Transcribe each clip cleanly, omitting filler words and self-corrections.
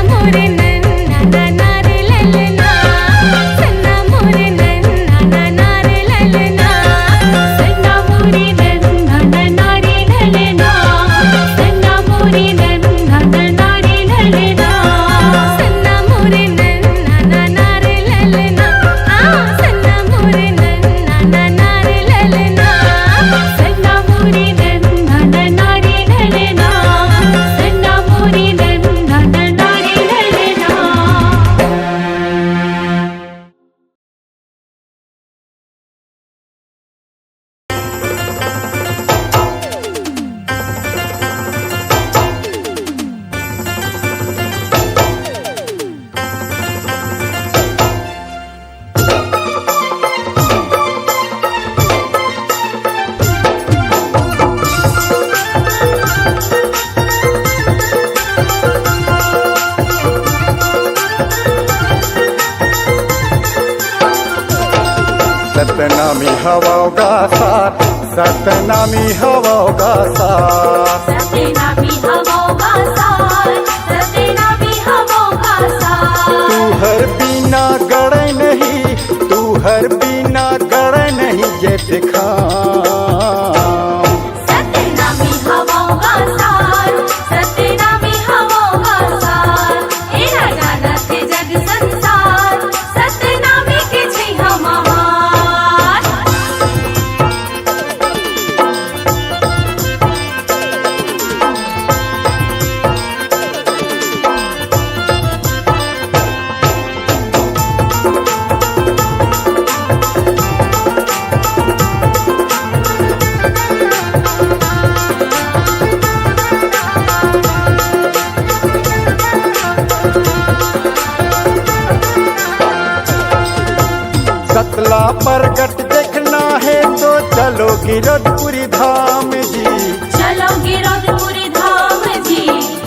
मोरे सतनामी हवागा साथ, सतनामी हवागा साथ, सतनामी हवागा साथ, सतनामी हवागा साथ। तू हर बिना गड़े नहीं, तू हर बिना गड़े नहीं ये दिखा। सतनामी हवागा साथ, सतनामी हवागा साथ। हे राजा नाथ जग संसार, सतनामी के छै हम महान। सतला प्रगट देखना है तो चलो गिरधपुरी धाम जी, चलो गिरधपुरी धाम जी,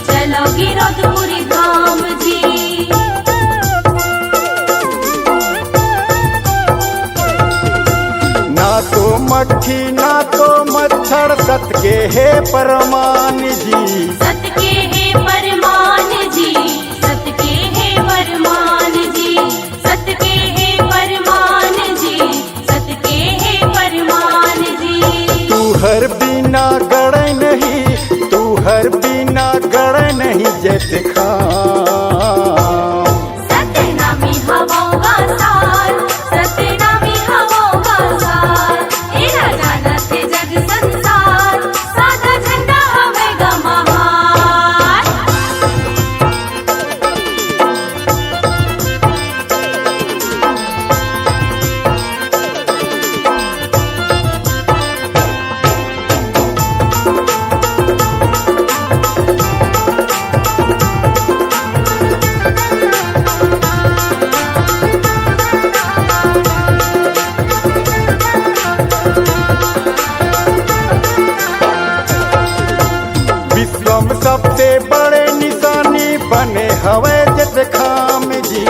चलो गिरधपुरी धाम जी। ना तो मक्खी ना तो मच्छर सत के है परमान जी, सत के है परमान जी, सत के है परमान जी, सत के है परमान जी, सत के है परमान जी। तू हर बिना गड़े नहीं, तू हर बिना गड़े नहीं ये दिखा। सतनामी हवागा साथ, सतनामी हवागा साथ। हे राजा नाथ जग संसार, सादा झंडा हवेगा महान। विश्वम सबसे बड़े निशानी बने हवे जत खाम जी,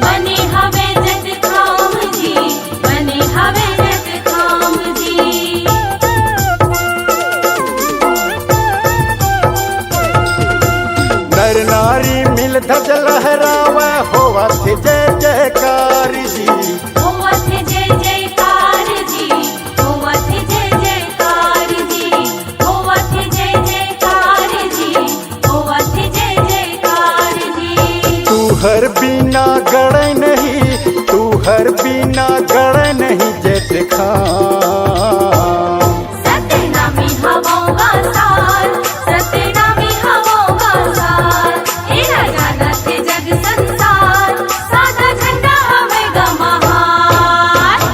बने हवे जग खाम जी, बने हवे जग खाम जी। नर नारी मिल ध्वज लहरावे होवत जय जयकार जी, होवत जय जयकार जी, होवत जय जयकार जी, होवत जय जयकार जी, होवत जय जयकार जी। तू हर बिना गड़े नहीं, तू हर बिना गड़े नहीं ये दिखा। सतनामी हवागा साथ, सतनामी हवागा साथ। हे राजा नाथ जग संसार, सादा झंडा हवेगा महान।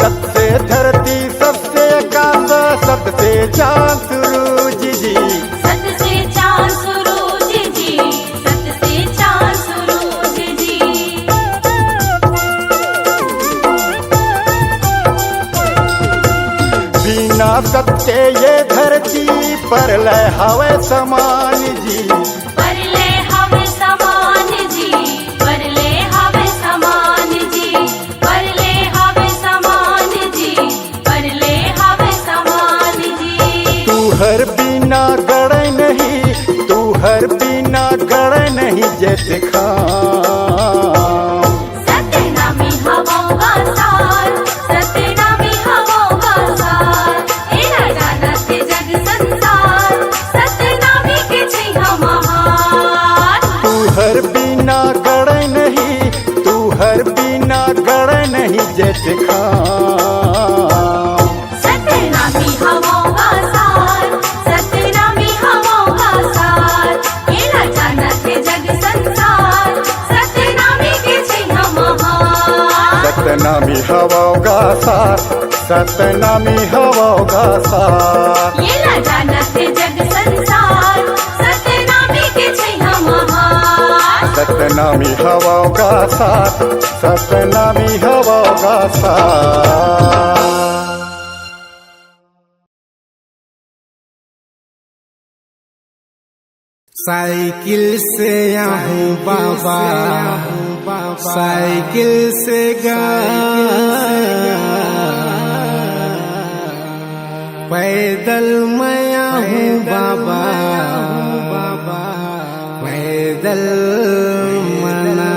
सबसे धरती सबसे आकाश सबसे चांद सूरज जी, सत से चांद सूरज जी, सत से चांद सूरज जी। बिना सत्य ये धरती पर लय हवे समान जी, परले हवे समान जी, परले हवे समान जी, परले हवे समान जी, परले हवे समान जी। तू हर बिना गड़े नहीं, तू हर बिना गड़े नहीं ये दिखा। सतनामी हवागा साथ, सतनामी हवागा साथ। हे राजा नाथ जग संसार, सतनामी के छै हम महान। तू हर बिना गड़े नहीं, तू हर बिना गड़े नहीं ये दिखा। सतनामी हवागा साथ, सतनामी हवागा साथ। हे राजा नाथ जग संसार, सतनामी के छै हम महान। सतनामी हवाओगा साथ, सतनामी हवाओगा साथ। ये ना जानत जग संसार, सतनामी के छैहा महार। सतनामी हवाओगा साथ, सतनामी हवाओगा साथ। साइकिल से आहूँ बाबा, साइकिल से गा, पैदल मैं आहूँ बाबा, पैदल मना।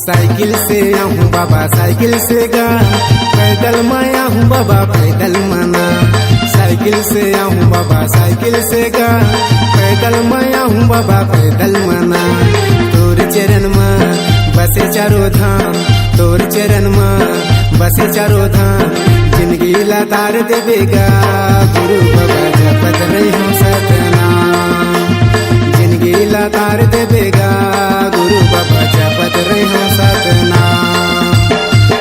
साइकिल से आहूँ बाबा, साइकिल से गा, पैदल मैं आहूँ बाबा, पैदल मना। साइकिल से आहूँ बाबा, साइकिल से गा, पैदल मैं आहूँ बाबा, पैदल मना। तोर चरण में बसे चारों धाम, तोर चरण में बसे चारों धाम। जिंदगी लतार देवेगा गुरु बाबा, जपत रही हूँ सतनाम। जिंदगी लतार देवेगा गुरु बाबा, जपत रही हूँ सतनाम।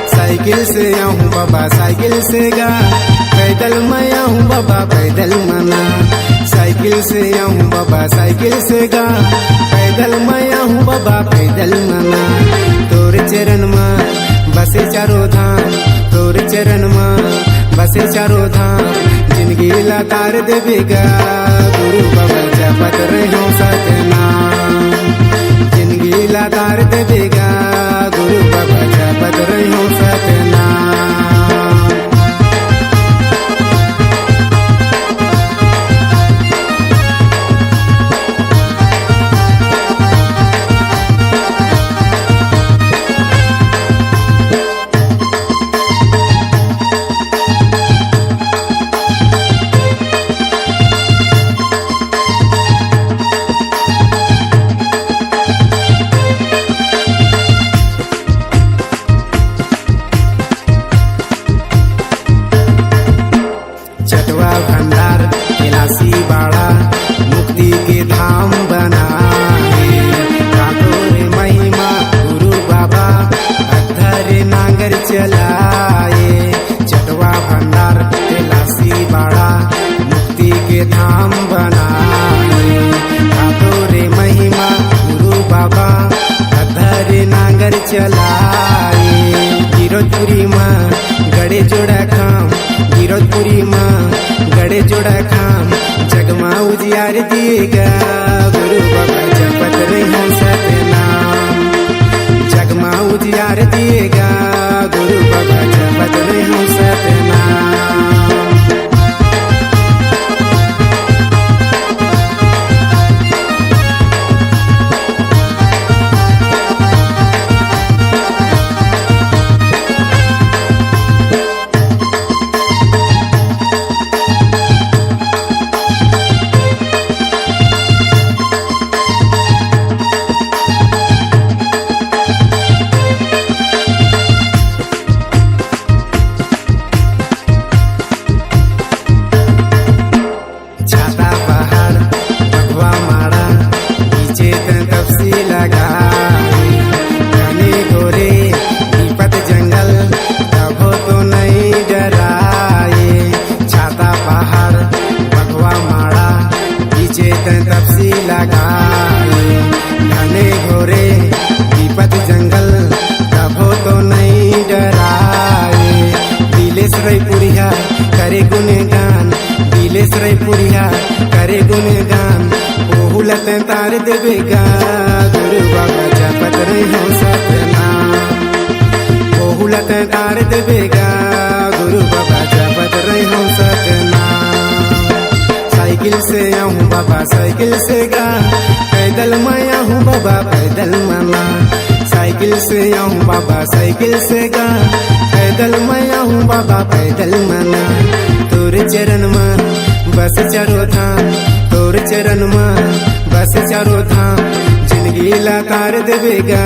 साइकिल से आहूँ बाबा, साइकिल से गा, पैदल मैं आहूँ बाबा, पैदल मना। साइकिल से आहूँ बाबा, साइकिल से गा, पैदल मैं आहूँ बाबा, पैदल मना। तोर चरण में बसे चारों धाम, तोर चरण में बसे चारों धाम। जिंदगी लतार देवेगा गुरु बाबा, जपत रही हूँ सतनाम। जिंदगी लतार देवेगा गुरु बाबा, जपत रही हूँ सतनाम। चटवा भंडार कैलाशी बाड़ा, मुक्ति के धाम बनाए। काकोरे महिमा गुरु बाबा, अधर नांगर चलाए। चटवा भंडार कैलाशी बाड़ा, मुक्ति के धाम बनाए। काकोरे महिमा गुरु बाबा, अधर नांगर चलाए। गिरधपुरी माँ गड़े जोड़ा काम, गिरधपुरी माँ गड़े जोड़ा काम। जगमा उजियार दिएगा गुरु बाबा, जपत रही हूँ सतनाम। जगमा उजियार दिएगा गुरु बाबा, जपत रही हूँ सतनाम। करे गुणगान, दिलेश रैपुरिया करे गुणगान। ओहुलत तार देवेगा गुरु बाबा, जपत रही हूँ सतनाम। ओहुलत तार देवेगा गुरु बाबा, जपत रही हूँ सतनाम। साइकिल से आऊँ बाबा साइकिल से गा, पैदल मैं आऊँ बाबा पैदल मना। साइकिल से आऊँ बाबा साइकिल से गा, पैदल मैं आऊँ बाबा पैदल मना। तोर चरण में बस चारो धाम, तोर चरण में बस चारो धाम, जिंदगी लाकार देवेगा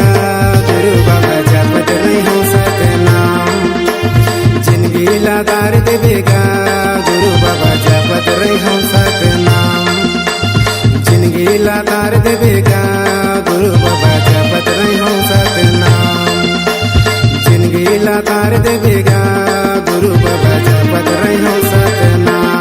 गुरु बाबा जपत रही हूँ सतनाम। जिंदगी लाकार देवेगा गुरु बाबा जपत रही हूँ सतनाम। जिंदगी लाकार देवेगा गुरु बाबा जपत रही हूँ सतनाम। जिंदगी लाकार देवेगा गुरु बाबा जपत रही हूँ सतनाम।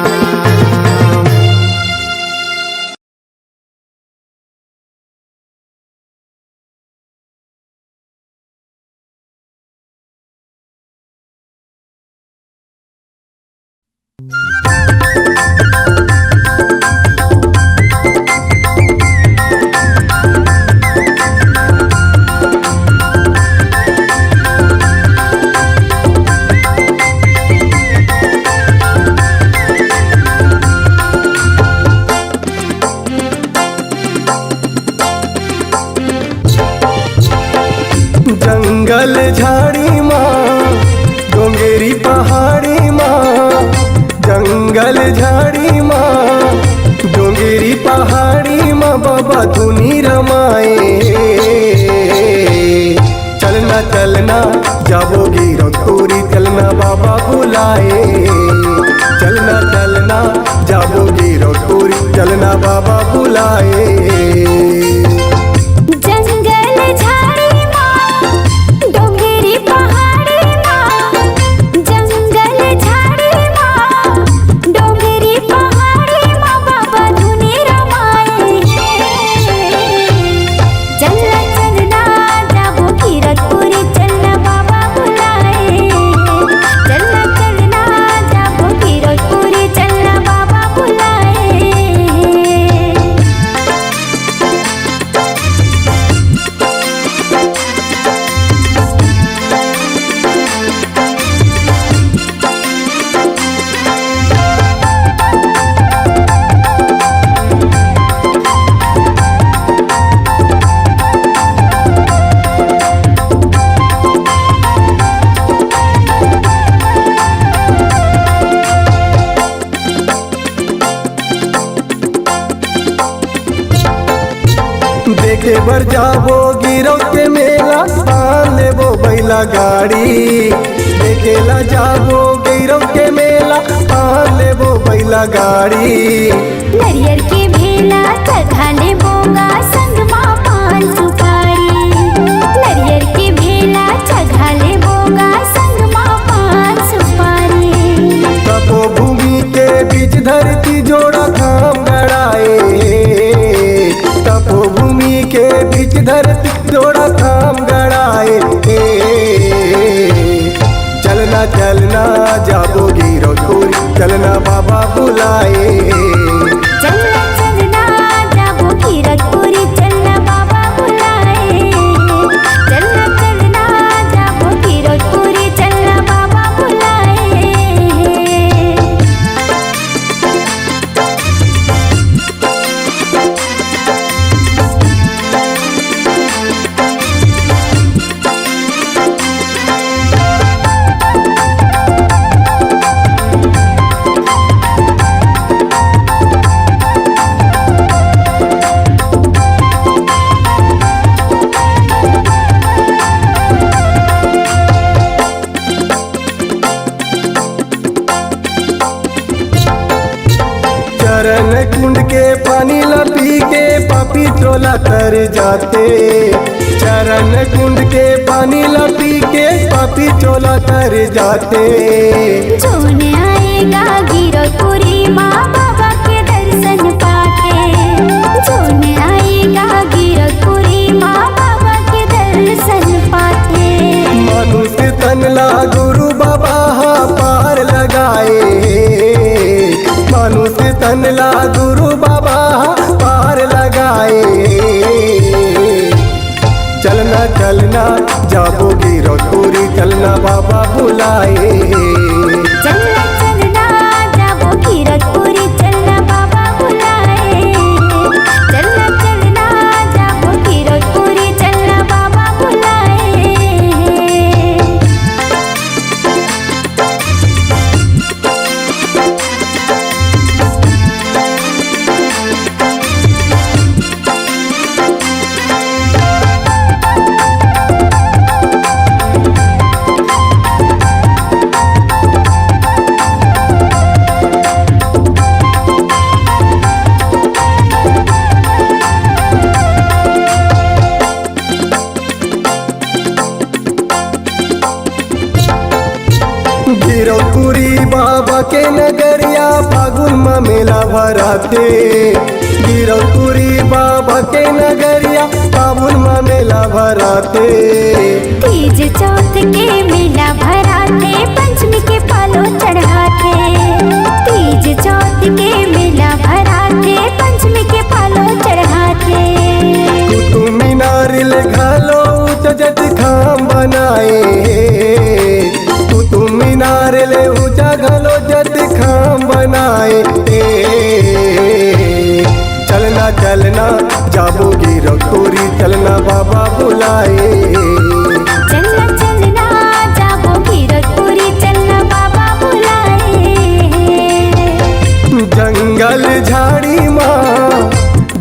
जंगल झाड़ी माँ डोंगेरी पहाड़ी माँ, जंगल झाड़ी माँ डोंगेरी पहाड़ी माँ, बाबा धुनी रमाए। चलना चलना जाबोगी रंगपुरी, चलना बाबा बुलाए। चलना चलना जाबोगी रंगपुरी, चलना बाबा बुलाए। देखे बर जाबो गिरौ के मेला, पान लेबो बैला गाड़ी। देखेला जाबो गिरौ के मेला, पान लेबो बैला गाड़ी। नरियर के भेला चढ़ा ले बोगा, संग माँ पान सुपारी। नरियर के भेला चढ़ा ले बोगा, संग माँ पान सुपारी। तपोभूमि के बीच धरती जोड़ा धाम गड़ाए। तपोभूमि के बीच धरती जोड़ा धाम गड़ाए। चलना चलना जाबोगी रंगपुरी, चलना बाबा बुलाए। चलना चलना जाबोगी रंगपुरी, चलना बाबा बुलाए। चलना चलना जाबोगी रंगपुरी, चलना बाबा बुलाए। चरण कुंड के पानी ला पी के पापी टोला तर जाते। चरण कुंड के पानी ला पी के पापी टोला तर जाते। जोन आएगा गिरौपुरी माँ बाबा के दर्शन पाके। जोन आएगा गिरौपुरी माँ बाबा के दर्शन पाके। मनुष्य तन ला गुरु बाबा पार लगाए। मनुष्य तन ला गुरु बाबा पार लगाए। चलना चलना जाबोगी रंगपुरी, चलना बाबा बुलाए। चलना चलना जाबोगी रंगपुरी, चलना बाबा गिरौपुरी बाबा के नगरिया फागुन में मेला भराते। गिरौपुरी बाबा के नगरिया फागुन में मेला भराते। तीज चौथ के मेला भराते, पंचमी के पालो चढ़ाते। तीज चौथ के मेला भराते, पंचमी के पालो चढ़ाते। कुतुब मीनार ले घालो जट खाम बनाए। कुतुब मीनार ले ऊंचा घालो जट खाम बनाए। चलना चलना जाबो गिरौपुरी, चलना बाबा बुलाए। चलना चलना जाबो गिरौपुरी, चलना बाबा बुलाए। जंगल झाड़ी माँ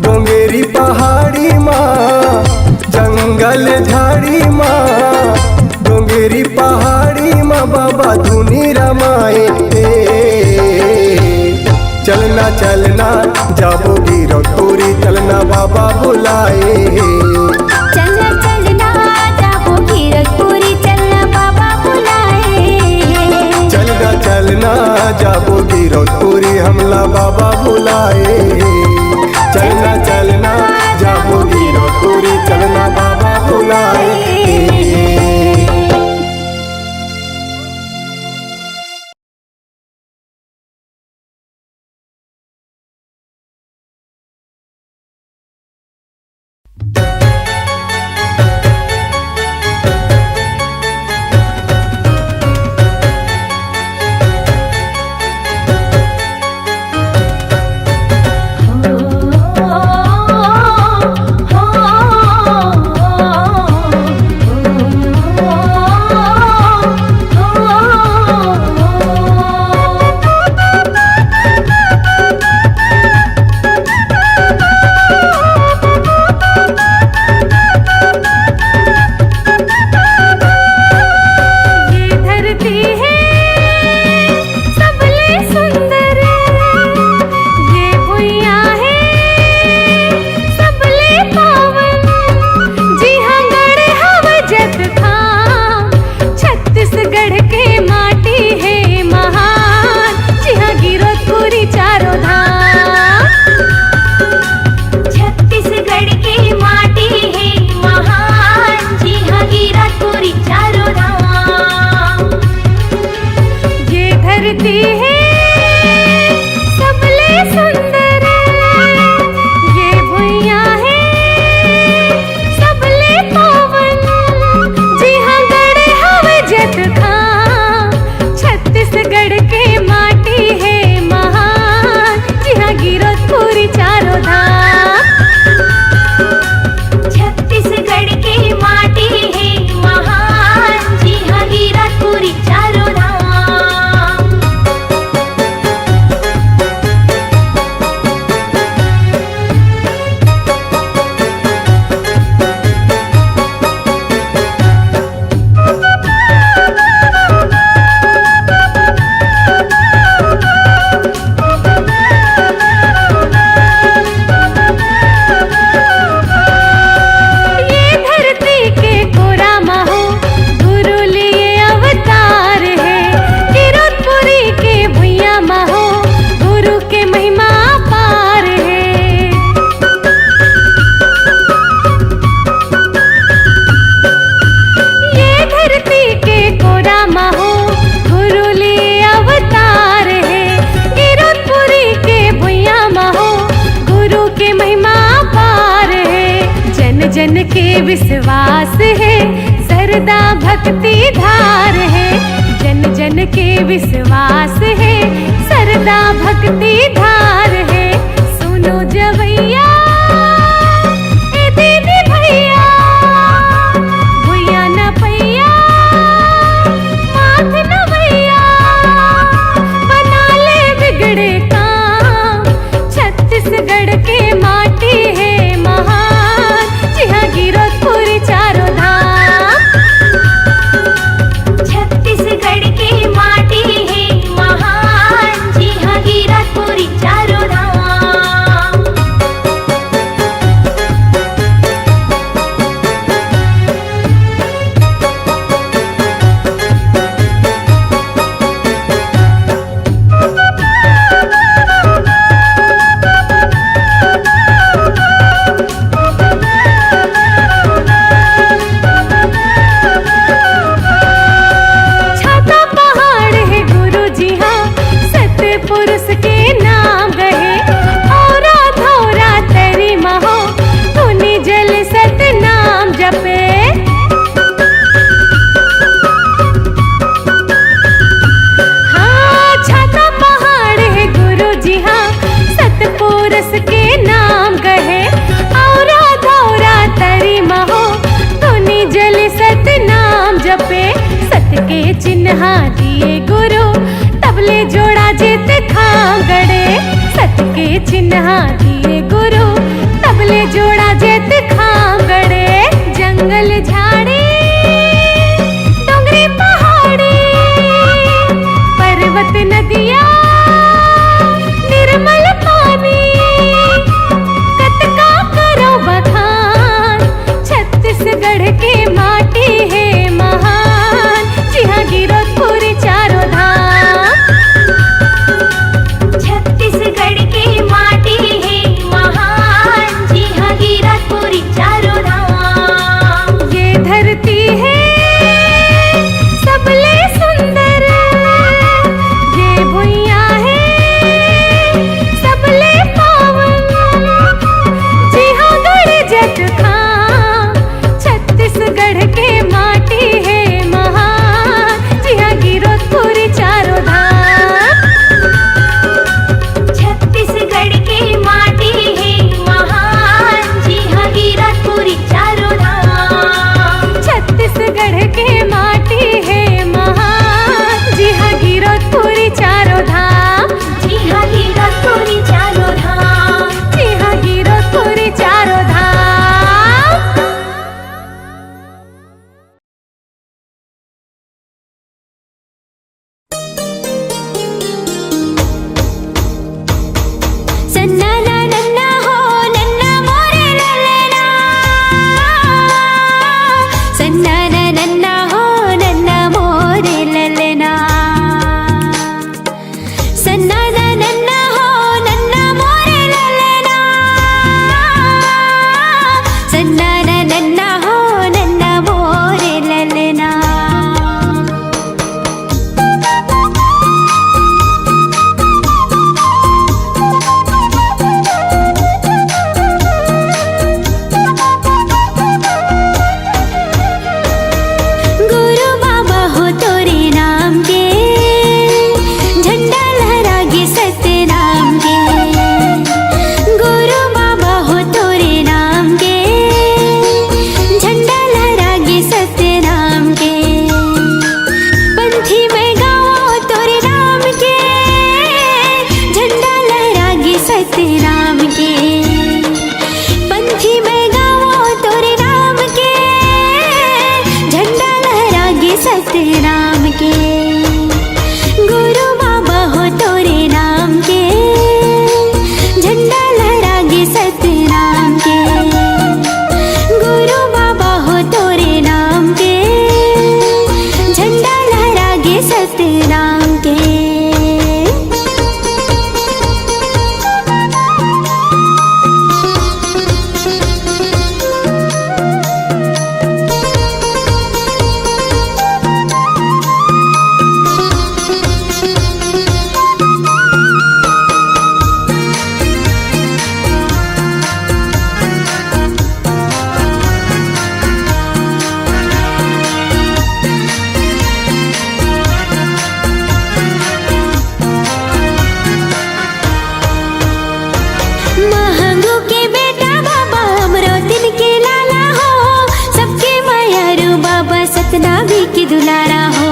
डोंगेरी पहाड़ी माँ, जंगल झाड़ी माँ डोंगेरी पहाड़ी माँ बाबा धुनी रमाए। चलना चलना जाबो गिरौपुरी, चलना बाबा बुलाए। चलना चलना जाबो गिरौपुरी, चलना बाबा बुलाए। चलना चलना जाबो गिरौपुरी, हमला बाबा बुलाए। चलना चलना जाबो गिरौपुरी, चलना बाबा बुलाए। जन के विश्वास है, सरदा भक्ति धार है। जन जन के विश्वास है, सरदा भक्ति धार है। सुनो जवैया ए दीदी भैया, भैया न पैया माथ न भैया, बना ले बिगड़े काम। छत्तीसगढ़ के माटी है महान, जिहाँ गिरौदपुरी चारों धाम। छत्तीसगढ़ की माटी है महान, जिहाँ गिरौदपुरी चारों धाम। चिन्हा दिए गुरु तबले जोड़ा जित खांगड़े। सत के चिन्हा दिए गुरु तबले जोड़ा जित खांगड़े। जंगल झाड़ी डोंगरी पहाड़ी पर्वत नदिया निर्मल पानी कतका करो बखान। छत्तीसगढ़ के माटी है महान जी हाँ गिरधपुर चारों धाम। छत्तीसगढ़ की माटी है महान जी हाँ गिरधपुर चारों धाम। ये धरती है सबले सुंदर ये भुइया है सबले पावन जी हाँ गढ़ जत खां। छत्तीसगढ़ के माटी है महान जी हाँ गिरधपुर चारों धाम। छत्तीसगढ़ की माटी है महान जी हाँ गिरधपुर चारों धाम। छत्तीसगढ़ के माटी है महान जी हाँ गिरधपुर चारों धाम। जी हाँ गिरधपुर चारों धाम। जी हाँ गिरधपुर चारों धाम। सन्ना ना नन्ना हो नन्ना मोरे ललना। सन्ना ना नन्ना हो नन्ना मोरे ललना। सन्ना ना नन्ना हो नन्ना मोरे ललना। सन्ना ना नन्ना हो नन्ना मोरे ललना। गुरु बाबा हो तोरे नाम के झंडा लहरागे सत्य नाम के। गुरु बाबा हो तोरे नाम के झंडा लहरागे सत्य नाम के। पंथी में गाओ तोरे नाम के झंडा लहरागे सत्य नाम के। पंथी में गाओ तोरे नाम के झंडा लहरागे सत्य नाम के। गुरु बाबा हो तोरे नाम के झंडा लहरागे सत्य नाम के। गुरु बाबा हो तोरे नाम के झंडा लहरागे सत्य नाम के। महंगू के बेटा बाबा हमरो दिन के लाला हो। सबके मायारू बाबा सतनामी की दुलारा हो।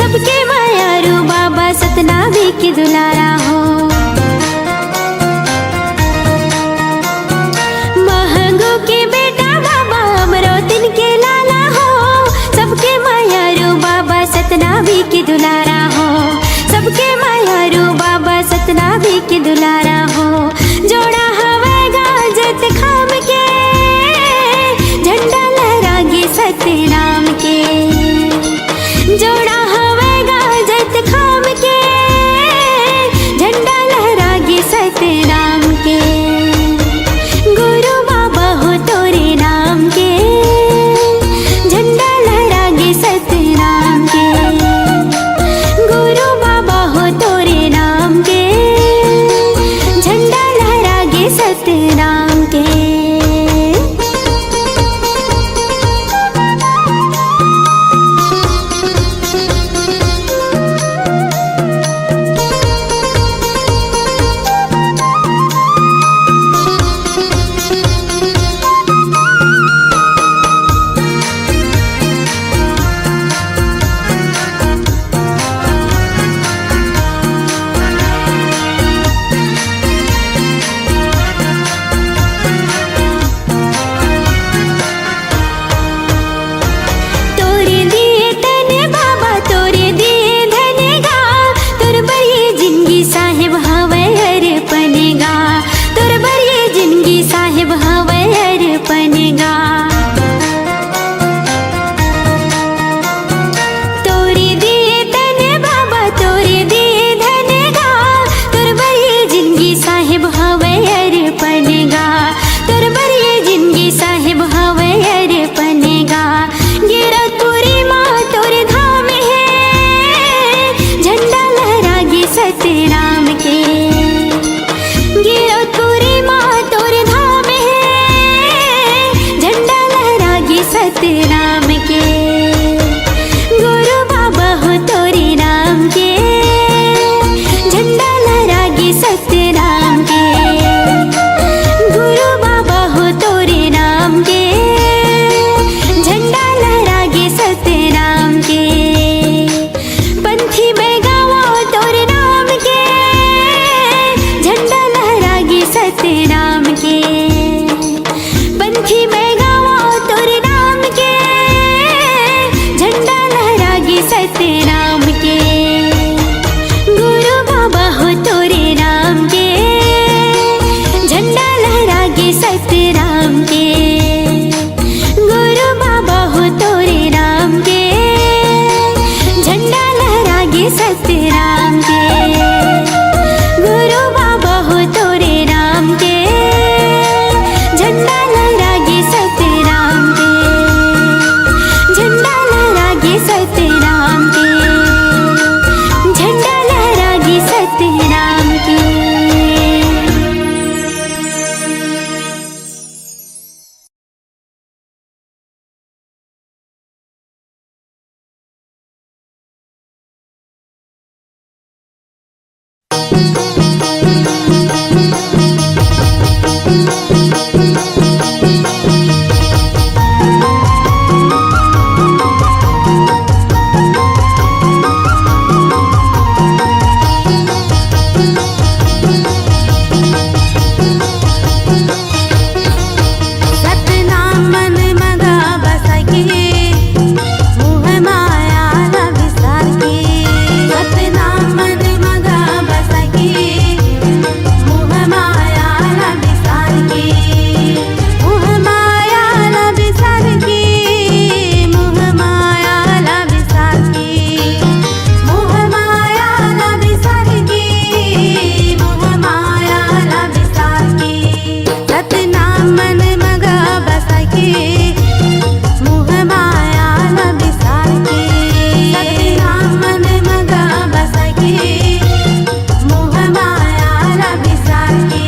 सबके मायारू बाबा सतनामी की दुलारा हो। महंगू के बेटा बाबा हमरो दिन के लाला हो। सबके मायारू बाबा सतनामी की दुलारा हो। सबके मायारू बाबा सतनामी की दुलारा हो। जोड़ा हवेगा जत खाम के झंडा लहरागे सत्य नाम के। सतनाम के। गुरु बाबा हो तोरे नाम के, झंडा लहरागे सतनाम के। गुरु बाबा हो तोरे नाम के, झंडा लहरागे सतनाम के। पंथी में गावा तोरे नाम के, झंडा लहरागे सतनाम के। पंथी में गावा तोरे नाम के, झंडा लहरागे सतनाम के। गुरु बाबा हो तोरे नाम के, झंडा लहरागे सतनाम के। गुरु बाबा हो तोरे नाम के, झंडा लहरागे सतनाम के। गुरु बाबा हो तोरे नाम के, झंडा लहरागे सतनाम के। झंडा लहरागे सतनाम के, झंडा लहरागे सतनाम के। सतनाम मन मगा बसाके, मोह माया न विसाके। सतनाम मन मगा बसाके, मोह माया न विसाके। मोह माया न विसाके, मोह माया न विसाके। मोह माया न विसाके, मोह माया न विसाके। सतनाम मन मगा बसाके, मोह माया न विसाके। सतनाम मन मगा बसाके, मोह माया न विसाके।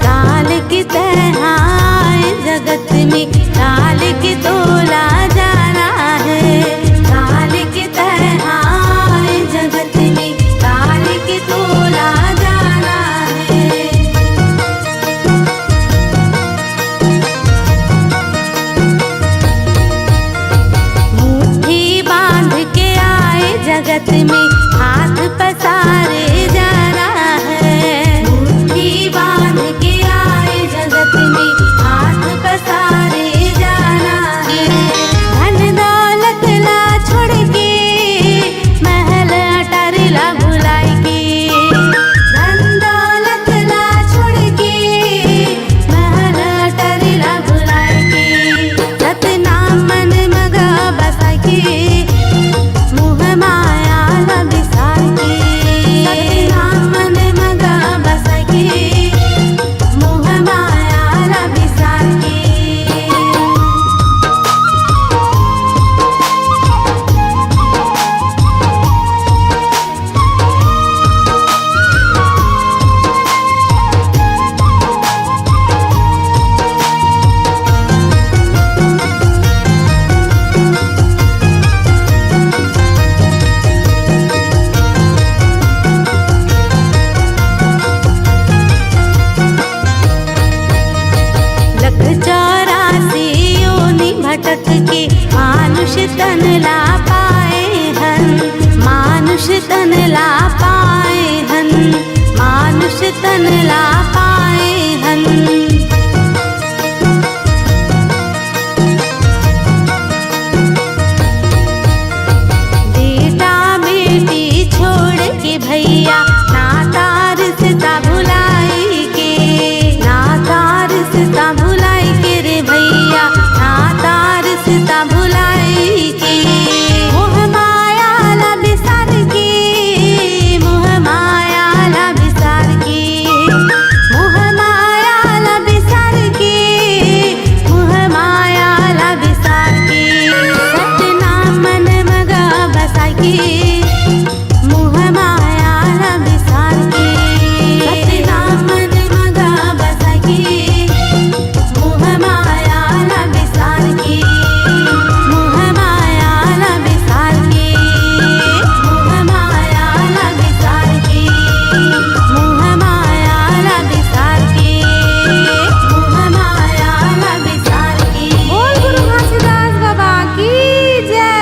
काल की तरह आए जगत में, काल की तोला जाना है। काल की तरह आए जगत में, काल की तोला जाना है। मुट्ठी बांध के आए जगत में, हाथ पसारे जाना है। मुट्ठी बांध के आए जगत में, हाथ पसारे जाना है। धन दौलत ला छोड़ के, महल अटार ला भुलाई के। धन दौलत ला छोड़ के, महल अटार ला भुलाई के। सतनाम मन मगा बसाके, मोह माया न विसाके। सतनाम मन मगा बसाके, मोह माया न विसाके। लख 84 योनि भटक के, मानुष तन ला पाए हन। मानुष तन ला पाए हन, मानुष तन ला पाए हन। बेटा बेटी छोड़ के भैया, नाता रिश्ता भुलाई के। नाता रिश्ता भुलाई के रे भैया, नाता रिश्ता भुलाई के। के मुँह माया ला बिसार के सतनाम मन मगा बसा के मुँह माया ला बिसार के मुँह माया ला बिसार के मुँह माया ला बिसार के मुँह माया ला बिसार के मुँह माया ला बिसार के। बोल गुरु घासीदास बाबा की जय।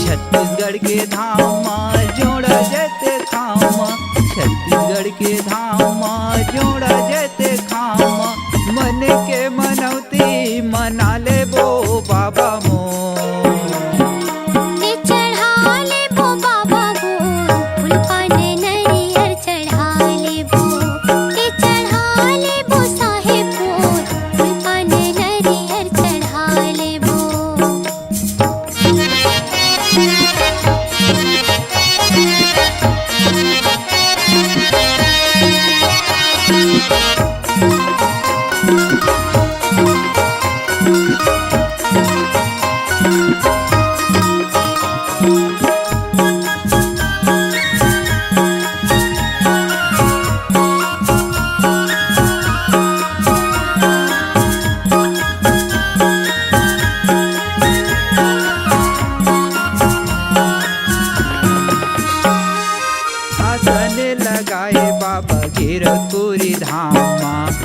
छत्तीसगढ़ के धाम जोड़ा जैते खाम, छत्तीसगढ़ के धाम जोड़ा जैते खाम, मन के मनौती मना ले बो बाबा मोर।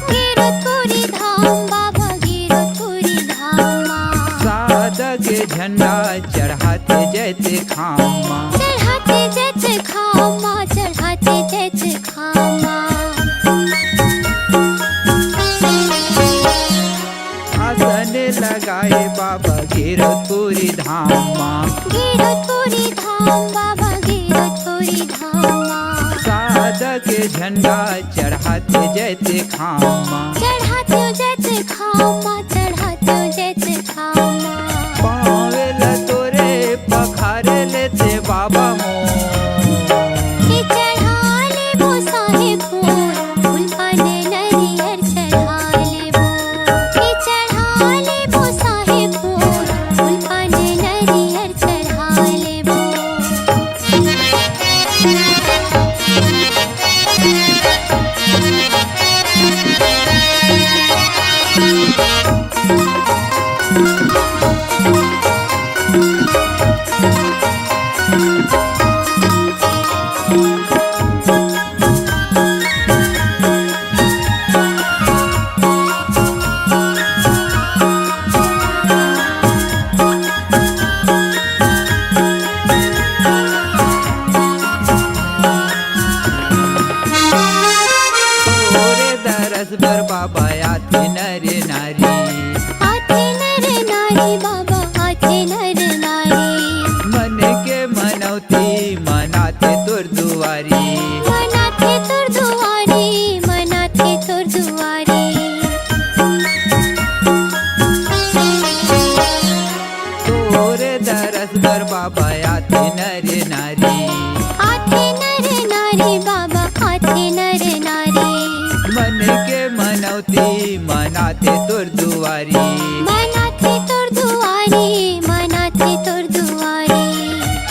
गिरतपुरी धाम बाबा गिरतपुरी धाम, सादा के झंडा चढ़ाते जैते खामा, चढ़ाते जैते खामा, चढ़ाते जैते खामा। आसन लगाए बाबा गिरतपुरी धाम, गिरतपुरी धाम बाबा गिरतपुरी धाम, सादा के झंडा चढ़ाते जैते खामा, चढ़ाते जैते खामा, चढ़ाते जैते खामा। पावेल तोरे पखारे लेते बाबा मोर, चढ़ा ले वो साहेब फूल पाने नरियर चढ़ा ले वो, चढ़ा ले वो साहेब फूल पाने नरियर चढ़ा ले वो। बर बाबा आते नर नारी, आते नर नारी बाबा आते नर नारी, मन के मनौती मनाते तुर दुआरी, मनाते तुर दुआरी, मनाते तुर दुआरी। तोरे दरस बर बाबा आते नर नारी, आते नर नारी बाबा आते नर नारी, मन के मनौती मनाते तुर दुआरी, मनाते तुर दुआरी, मनाते तुर दुआरी।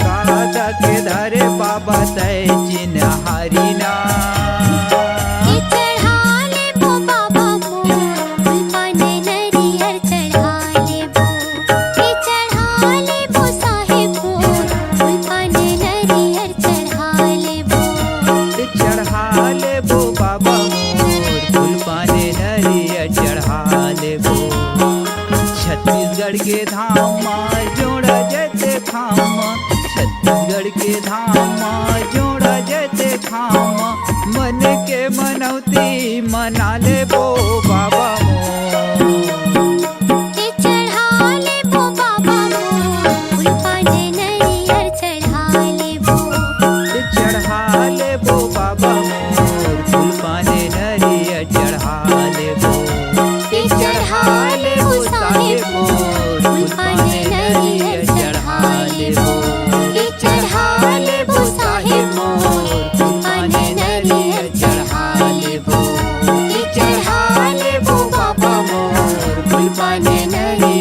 सादा के धरे बाबा तय चिन्हारी ना, चढ़ा ले वो बाबा फूल पाने नरियर चढ़ा ले वो, चढ़ा ले वो छत्तीसगढ़ के धाम जोड़ा जैते खाम, छत्तीसगढ़ के धाम जोड़ा जैते खाम, मन के मनौती मना ले बो बाबा के चढ़ा ले बो बाबा मोर फूल पाने नरियर चढ़ा ले बो चढ़ा ले बो बाबा मोर फूल पाने नरियर चढ़ा ले बो के चढ़ा ले बो साहेब मोर फूल पाने नरियर चढ़ा ले बो के चढ़ा ले बो साहेब मोर फूल पाने नरियर चढ़ा ले बो के चढ़ा ले बो बाबा मोर फूल पाने नरियर